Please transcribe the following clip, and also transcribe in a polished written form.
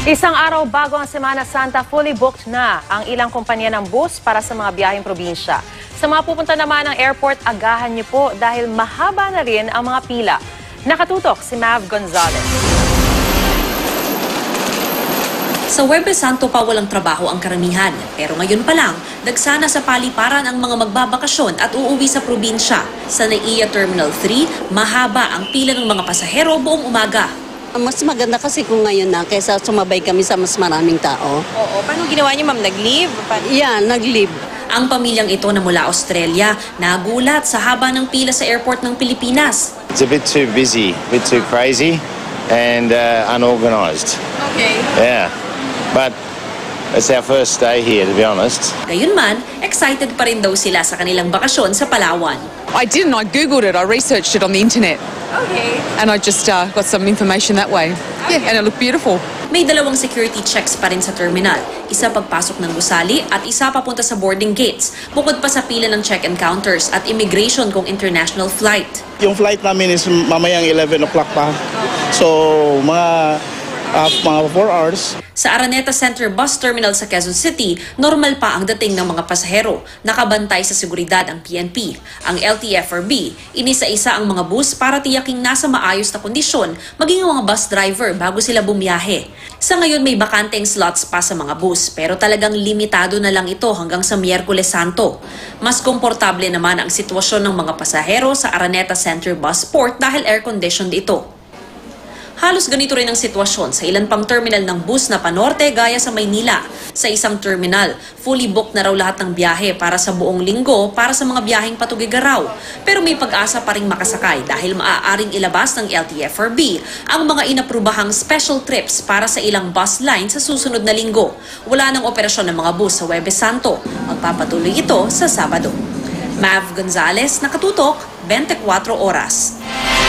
Isang araw bago ang Semana Santa, fully booked na ang ilang kumpanya ng bus para sa mga biyaheng probinsya. Sa mga pupunta naman ng airport, agahan niyo po dahil mahaba na rin ang mga pila. Nakatutok si Mav Gonzalez. Sa Huwebes Santo pa walang trabaho ang karamihan. Pero ngayon pa lang, dagsana sa paliparan ang mga magbabakasyon at uuwi sa probinsya. Sa NAIA Terminal 3, mahaba ang pila ng mga pasahero buong umaga. Mas maganda kasi kung ngayon na kaysa sumabay kami sa mas maraming tao. Oo. Paano ginawa niyo, ma'am? Nag-leave? Yeah, nag-leave. Ang pamilyang ito na mula Australia, nagulat sa haba ng pila sa airport ng Pilipinas. It's a bit too busy, a bit too crazy and unorganized. Okay. Yeah, but it's our first day here, to be honest. Gayunman, excited pa rin daw sila sa kanilang bakasyon sa Palawan. I didn't. I Googled it. I researched it on the internet. Okay. And I just got some information that way. Yeah, and it looked beautiful. May dalawang security checks pa rin sa terminal. Isa pagpasok ng gusali at isa papunta sa boarding gates. Bukod pa sa pila ng check-in counters at immigration kung international flight. Yung flight namin is mamayang 11 o'clock pa. So, mga 4 hours. Sa Araneta Center Bus Terminal sa Quezon City, normal pa ang dating ng mga pasahero. Nakabantay sa seguridad ang PNP. Ang LTFRB, inisa-isa ang mga bus para tiyaking nasa maayos na kondisyon, maging ang mga bus driver bago sila bumiyahe. Sa ngayon may bakanteng slots pa sa mga bus, pero talagang limitado na lang ito hanggang sa Miyerkules Santo. Mas komportable naman ang sitwasyon ng mga pasahero sa Araneta Center Bus Port dahil air-conditioned ito. Halos ganito rin ang sitwasyon sa ilan pang terminal ng bus na panorte gaya sa Maynila. Sa isang terminal, fully booked na raw lahat ng biyahe para sa buong linggo para sa mga biyaheng Patugigaraw. Pero may pag-asa pa rin makasakay dahil maaaring ilabas ng LTFRB ang mga inaprubahang special trips para sa ilang bus line sa susunod na linggo. Wala nang operasyon ng mga bus sa Huwebes Santo. Magpapatuloy ito sa Sabado. Mav Gonzalez, Nakatutok, 24 Oras.